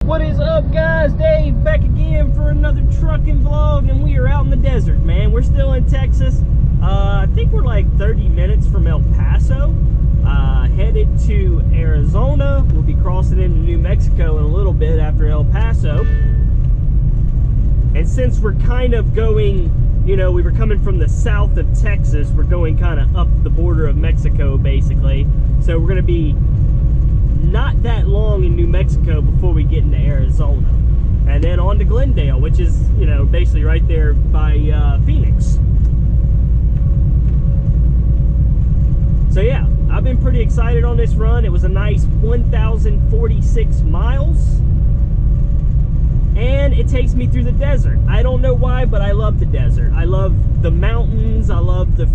What is up, guys? Dave back again for another trucking vlog, and we are out in the desert, man. We're still in Texas. I think we're like 30 minutes from El Paso, headed to Arizona. We'll be crossing into New Mexico in a little bit after El Paso. And since we're kind of going, you know, we were coming from the south of Texas, we're going kind of up the border of Mexico, basically. So we're going to be not that long in New Mexico before we get into Arizona, and then on to Glendale, which is, you know, basically right there by Phoenix. So yeah, I've been pretty excited on this run. It was a nice 1,046 miles, and it takes me through the desert. I don't know why, but I love the desert. I love the mountains. I love the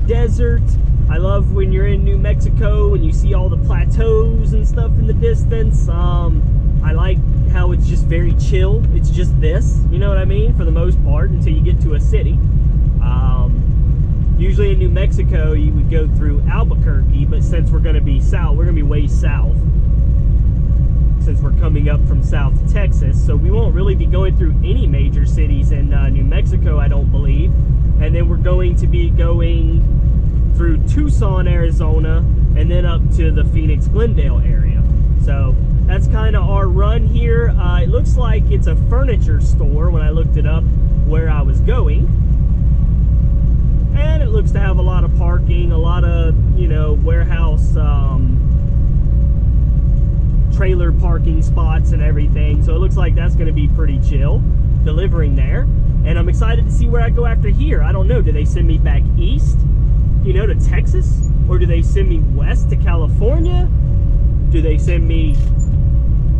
desert. I love when you're in New Mexico and you see all the plateaus and stuff in the distance. I like how it's just very chill. It's just this, you know what I mean, for the most part, until you get to a city. Usually in New Mexico, you would go through Albuquerque, but since we're going to be south, we're going to be way south, since we're coming up from South Texas. So we won't really be going through any major cities in New Mexico, I don't believe. And then we're going to be going through Tucson, Arizona, and then up to the Phoenix, Glendale area. So that's kind of our run here. It looks like it's a furniture store when I looked it up where I was going. And it looks to have a lot of parking, a lot of, you know, warehouse, trailer parking spots and everything. So it looks like that's going to be pretty chill, delivering there. And I'm excited to see where I go after here. I don't know, do they send me back east, you know, to Texas? Or do they send me west to California? Do they send me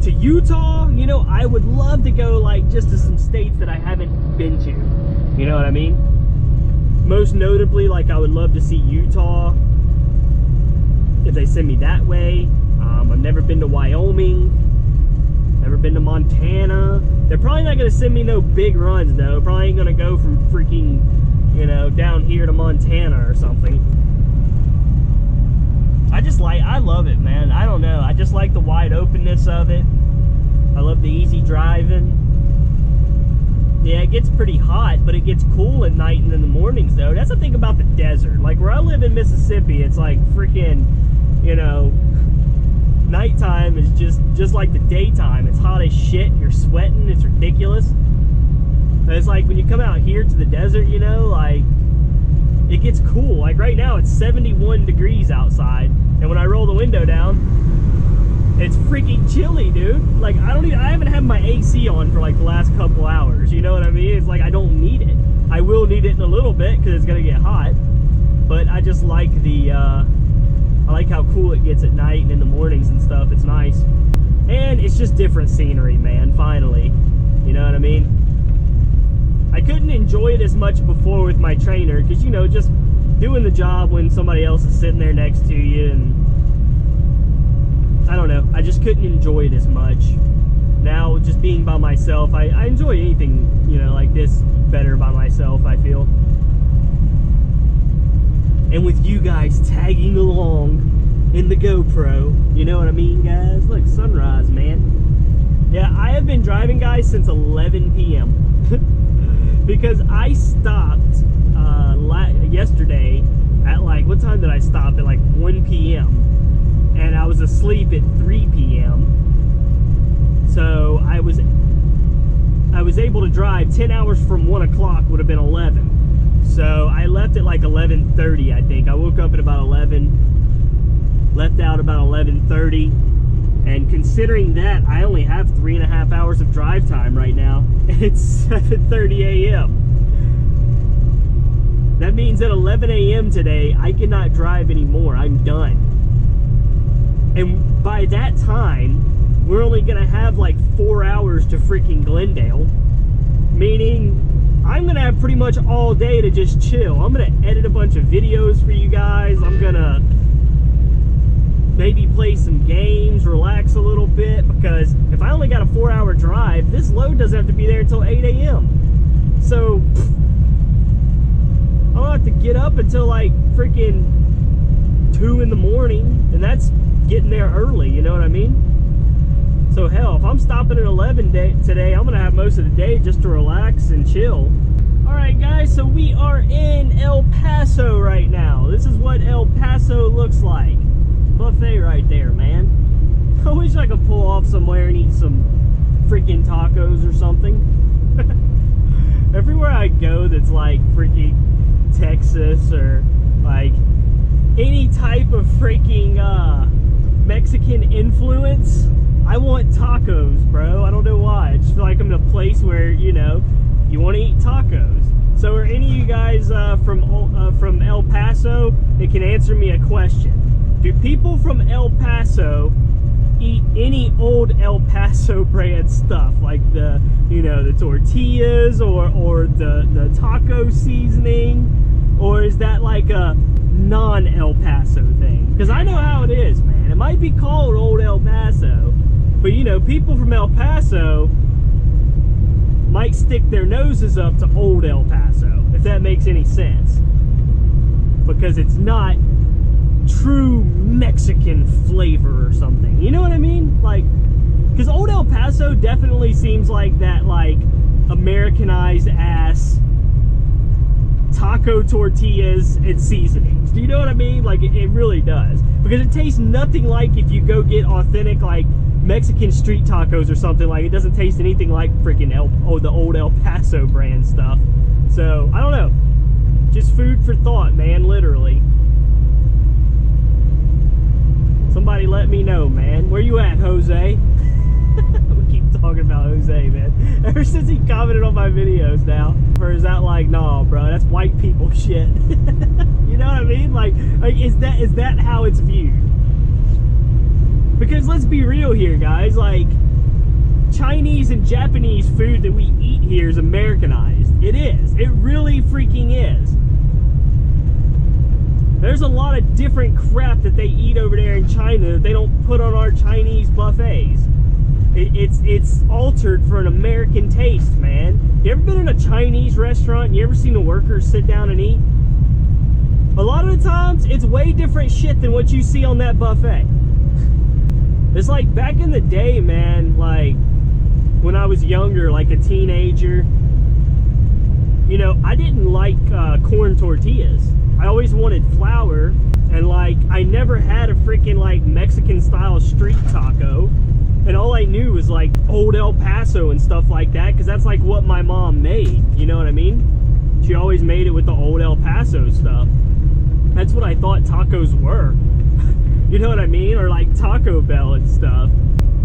to Utah? You know, I would love to go, like, just to some states that I haven't been to. You know what I mean? Most notably, like, I would love to see Utah if they send me that way. I've never been to Wyoming, never been to Montana. They're probably not going to send me no big runs, though. Probably ain't going to go from freaking, you know, down here to Montana or something. I love it, man. I don't know. I just like the wide openness of it. I love the easy driving. Yeah, it gets pretty hot, but it gets cool at night and in the mornings, though. That's the thing about the desert. Like, where I live in Mississippi, it's like freaking, you know, nighttime is just like the daytime. It's hot as shit. You're sweating. It's ridiculous. But it's like when you come out here to the desert, you know, like, it gets cool. Like right now, it's 71 degrees outside, and when I roll the window down, it's freaking chilly, dude. Like, I haven't had my AC on for like the last couple hours. You know what I mean? It's like I don't need it. I will need it in a little bit because it's gonna get hot. But I just like I like how cool it gets at night and in the mornings and stuff. It's nice, and it's just different scenery, man. Finally, you know what I mean? I couldn't enjoy it as much before with my trainer because, you know, just doing the job when somebody else is sitting there next to you, and I don't know, I just couldn't enjoy it as much. Now, just being by myself, I enjoy anything, you know, like this better by myself, I feel. And with you guys tagging along in the GoPro, you know what I mean, guys? Look, sunrise, man. Yeah, I have been driving, guys, since 11 p.m. because I stopped yesterday at, like, what time did I stop? At like 1 p.m. and I was asleep at 3 p.m. So I was able to drive 10 hours from 1 o'clock would have been 11. So I left at like 11:30, I think. I woke up at about 11, left out about 11:30. And considering that, I only have 3.5 hours of drive time right now. It's 7:30 a.m. That means at 11 a.m. today, I cannot drive anymore. I'm done. And by that time, we're only going to have like 4 hours to freaking Glendale. Meaning, I'm going to have pretty much all day to just chill. I'm going to edit a bunch of videos for you guys. I'm going to maybe play some games, relax a little bit, because if I only got a 4-hour drive, this load doesn't have to be there until 8 a.m. So I don't have to get up until like freaking 2 in the morning, and that's getting there early, you know what I mean? So hell, if I'm stopping at 11 today, I'm gonna have most of the day just to relax and chill. All right, guys, so we are in El Paso right now. This is what El Paso looks like. Buffet right there, man. I wish I could pull off somewhere and eat some freaking tacos or something. Everywhere I go that's like freaking Texas or like any type of freaking Mexican influence, I want tacos, bro. I don't know why. I just feel like I'm in a place where, you know, you want to eat tacos. So are any of you guys from El Paso that can answer me a question? Do people from El Paso eat any old El Paso brand stuff, like the, you know, the tortillas or the taco seasoning, or is that like a non-El Paso thing? Because I know how it is, man. It might be called old El Paso, but you know, people from El Paso might stick their noses up to old El Paso, if that makes any sense, because it's not true Mexican flavor or something, you know what I mean? Like, because old El Paso definitely seems like that, like, Americanized ass taco tortillas and seasonings. Do you know what I mean? Like, it really does, because it tastes nothing like if you go get authentic, like, Mexican street tacos or something. Like, it doesn't taste anything like freaking the old El Paso brand stuff. So I don't know, just food for thought, man, literally. Somebody let me know, man. Where you at, Jose? We keep talking about Jose, man. Ever since he commented on my videos now. Or is that like, nah, bro, that's white people shit. You know what I mean? Like is that how it's viewed? Because let's be real here, guys. Like, Chinese and Japanese food that we eat here is Americanized. It is. It really freaking is. There's a lot of different crap that they eat over there in China that they don't put on our Chinese buffets. It's altered for an American taste, man. You ever been in a Chinese restaurant and you ever seen the workers sit down and eat? A lot of the times, it's way different shit than what you see on that buffet. It's like back in the day, man, like when I was younger, like a teenager, you know, I didn't like corn tortillas. I always wanted flour, and like I never had a freaking like Mexican style street taco, and all I knew was like old El Paso and stuff like that, because that's like what my mom made, you know what I mean? She always made it with the old El Paso stuff. That's what I thought tacos were. You know what I mean? Or like Taco Bell and stuff.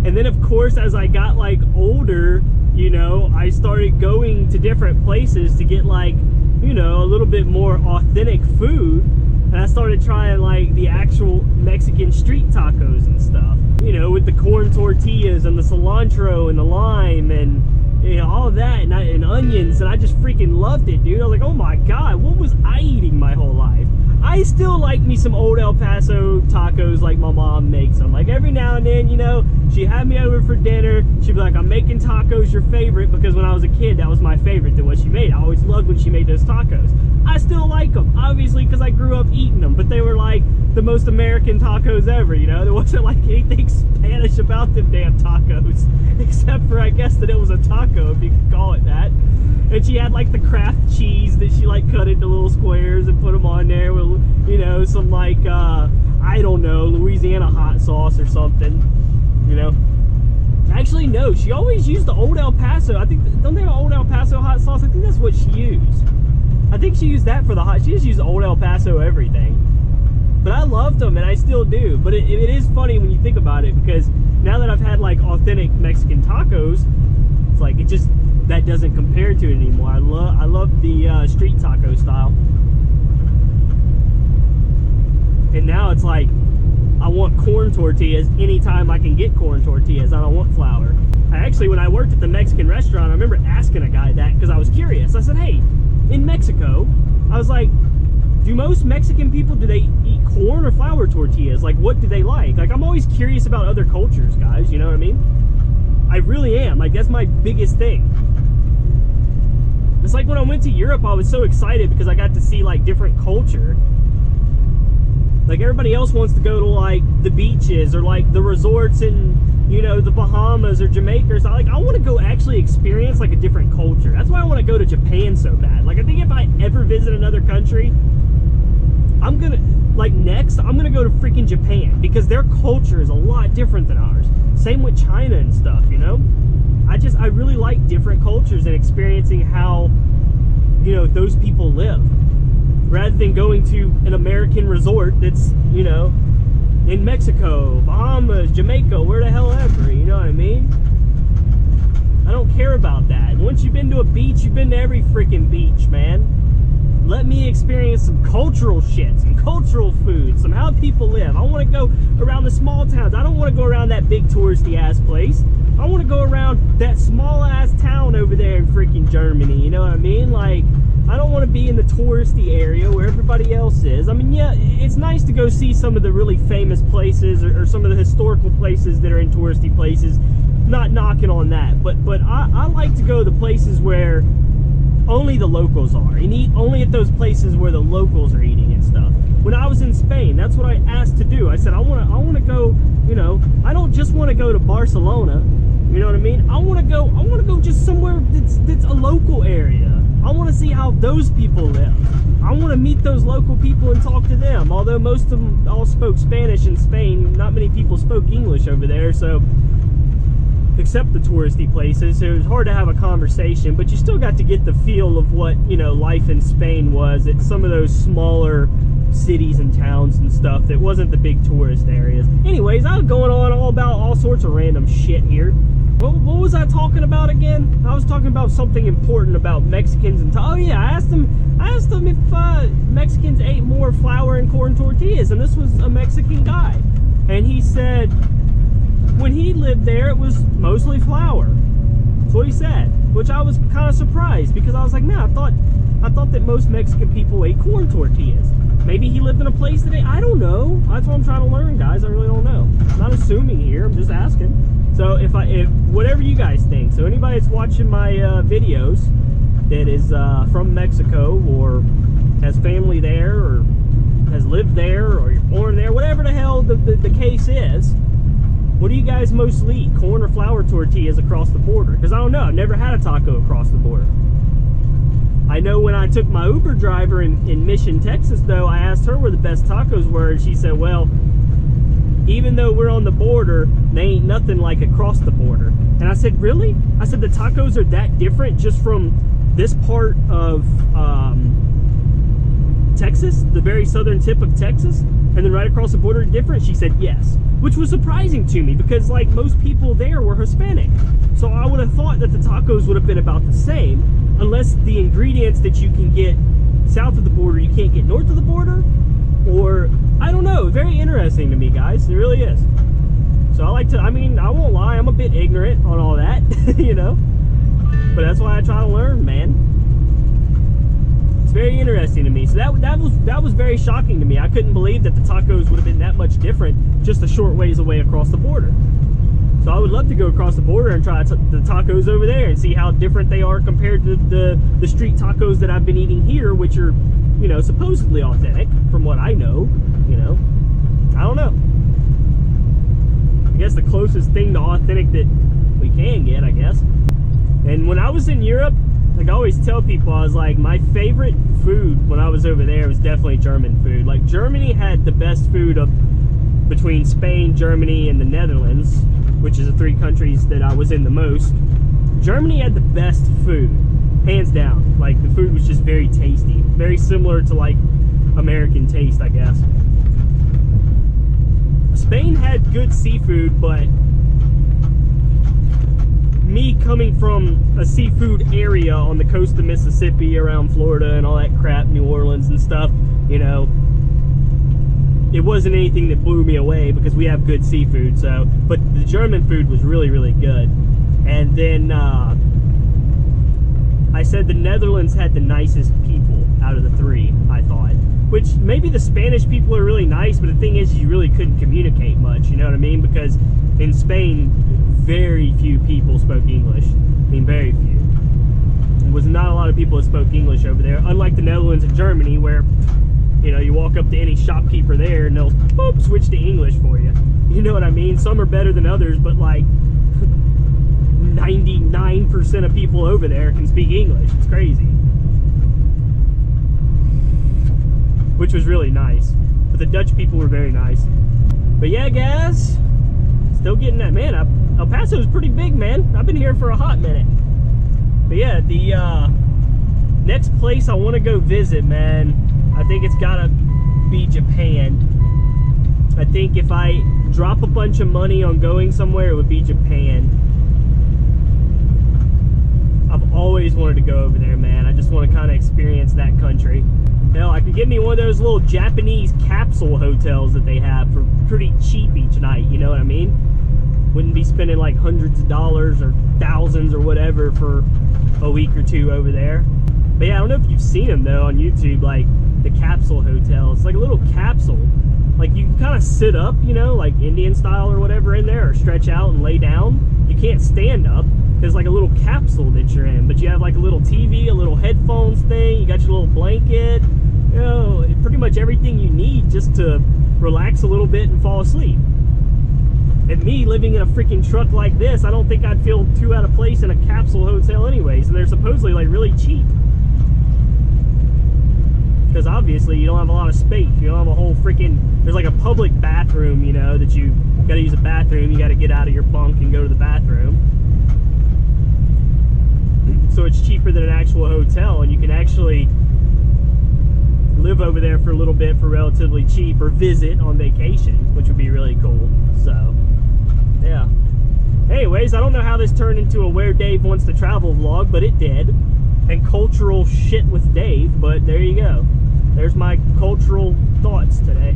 And then of course, as I got like older, you know, I started going to different places to get like, you know, a little bit more authentic food. And I started trying like the actual Mexican street tacos and stuff, you know, with the corn tortillas and the cilantro and the lime and, you know, all of that, and onions, and I just freaking loved it, dude. I was like, oh my god, what was I eating my whole life? I still like me some old El Paso tacos like my mom makes them. Like every now and then, you know, she'd have me over for dinner. She'd be like, I'm making tacos your favorite, because when I was a kid, that was my favorite than what she made. I always loved when she made those tacos. I still like them, obviously, because I grew up eating them, but they were like the most American tacos ever, you know? There wasn't like anything Spanish about them damn tacos, except for, I guess, that it was a taco, if you could call it that. And she had like the Kraft cheese that she like cut into little squares and put them on there with, you know, some like, I don't know, Louisiana hot sauce or something, you know. Actually, no, she always used the old El Paso. I think, don't they have old El Paso hot sauce? I think that's what she used. I think she used that for the hot, she just used old El Paso everything. But I loved them, and I still do. But it is funny when you think about it, because now that I've had like authentic Mexican tacos, it's like, it just, that doesn't compare to it anymore. I love the street taco style. And now it's like, I want corn tortillas anytime I can get corn tortillas. I don't want flour. I actually, when I worked at the Mexican restaurant, I remember asking a guy that, because I was curious. I said, hey, in Mexico, I was like, do most Mexican people, do they eat corn or flour tortillas? Like, what do they like? Like, I'm always curious about other cultures, guys, you know what I mean? I really am. Like, that's my biggest thing. It's like when I went to Europe, I was so excited because I got to see like different culture. Like everybody else wants to go to like the beaches or like the resorts in, you know, the Bahamas or Jamaica or something. Like, I want to go actually experience like a different culture. That's why I want to go to Japan so bad. Like, I think if I ever visit another country, I'm gonna, like, next I'm gonna go to freaking Japan, because their culture is a lot different than ours. Same with China and stuff, you know. I really like different cultures and experiencing how, you know, those people live, rather than going to an American resort that's, you know, in Mexico, Bahamas, Jamaica, where the hell ever, you know what I mean? I don't care about that. Once you've been to a beach, you've been to every freaking beach, man. Let me experience some cultural shit, some cultural food, some how people live. I want to go around the small towns. I don't want to go around that big touristy ass place. I want to go around that small ass town over there in freaking Germany, you know what I mean? Like, I don't want to be in the touristy area where everybody else is. I mean, yeah, it's nice to go see some of the really famous places, or some of the historical places that are in touristy places. Not knocking on that, but I like to go to places where only the locals are, and eat only at those places where the locals are eating and stuff. When I was in Spain, that's what I asked to do. I said, I want to go, you know, I don't just want to go to Barcelona, you know what I mean? I want to go just somewhere that's a local area. I want to see how those people live. I want to meet those local people and talk to them. Although most of them all spoke Spanish in Spain, not many people spoke English over there, so except the touristy places, so it was hard to have a conversation, but you still got to get the feel of what, you know, life in Spain was at some of those smaller cities and towns and stuff that wasn't the big tourist areas. Anyways, I was going on all about all sorts of random shit here. What was I talking about again? I was talking about something important about Mexicans and oh yeah, I asked them if Mexicans ate more flour and corn tortillas, and this was a Mexican guy, and he said when he lived there, it was mostly flour. That's what he said, which I was kind of surprised, because I was like, man, I thought that most Mexican people ate corn tortillas. Maybe he lived in a place that I don't know. That's what I'm trying to learn, guys. I really don't know. I'm not assuming here. I'm just asking. So if whatever you guys think. So anybody that's watching my videos that is from Mexico, or has family there, or has lived there, or you're born there, whatever the hell the case is, what do you guys mostly eat? Corn or flour tortillas across the border? Because I don't know. I've never had a taco across the border. I know when I took my Uber driver in Mission, Texas, though, I asked her where the best tacos were, and she said, well, even though we're on the border, they ain't nothing like across the border. And I said, really? I said, the tacos are that different just from this part of Texas, the very southern tip of Texas, and then right across the border different? She said yes, which was surprising to me, because like most people there were Hispanic. So I would have thought that the tacos would have been about the same, unless the ingredients that you can get south of the border you can't get north of the border, or I don't know. Very interesting to me, guys. It really is. So I like to, I mean, I won't lie, I'm a bit ignorant on all that, you know, but that's why I try to learn, man. It's very interesting to me. So that was very shocking to me. I couldn't believe that the tacos would have been that much different just a short ways away across the border. So I would love to go across the border and try the tacos over there and see how different they are compared to the street tacos that I've been eating here, which are, you know, supposedly authentic from what I know, you know. I don't know. I guess the closest thing to authentic that we can get, I guess. And when I was in Europe, like I always tell people, I was like, my favorite food when I was over there was definitely German food. Like, Germany had the best food between Spain, Germany, and the Netherlands, which is the three countries that I was in the most. Germany had the best food, hands down. Like, the food was just very tasty, very similar to like American taste, I guess. Spain had good seafood, but me coming from a seafood area on the coast of Mississippi, around Florida and all that crap, New Orleans and stuff, you know, it wasn't anything that blew me away, because we have good seafood. So, but the German food was really, really good. And then I said the Netherlands had the nicest people out of the three, I thought. Which, maybe the Spanish people are really nice, but the thing is, you really couldn't communicate much, you know what I mean? Because in Spain, very few people spoke English. I mean, very few. There was not a lot of people that spoke English over there, unlike the Netherlands and Germany, where You know, you walk up to any shopkeeper there and they'll boop, switch to English for you. You know what I mean? Some are better than others, but like 99% of people over there can speak English. It's crazy. Which was really nice. But the Dutch people were very nice. But yeah, guys, still getting that. Man, El Paso is pretty big, man. I've been here for a hot minute. But yeah, the next place I want to go visit, man, I think it's gotta be Japan. I think if I drop a bunch of money on going somewhere, it would be Japan. I've always wanted to go over there, man. I just want to kind of experience that country. Hell, I could get me one of those little Japanese capsule hotels that they have for pretty cheap each night, you know what I mean? Wouldn't be spending like hundreds of dollars or thousands or whatever for a week or two over there. But yeah, I don't know if you've seen them though on YouTube, like the Capsule Hotel. It's like a little capsule. Like you can kind of sit up, you know, like Indian style or whatever in there, or stretch out and lay down. You can't stand up. There's like a little capsule that you're in, but you have like a little TV, a little headphones thing, you got your little blanket, you know, pretty much everything you need just to relax a little bit and fall asleep. And me living in a freaking truck like this, I don't think I'd feel too out of place in a capsule hotel anyways, and they're supposedly like really cheap. Because obviously you don't have a lot of space. You don't have a whole freaking, there's like a public bathroom, you know, that you gotta use a bathroom, you gotta get out of your bunk and go to the bathroom. So it's cheaper than an actual hotel, and you can actually live over there for a little bit for relatively cheap, or visit on vacation, which would be really cool. So yeah, anyways, I don't know how this turned into a Where Dave Wants to Travel vlog, but it did. And cultural shit with Dave, but there you go. There's my cultural thoughts today.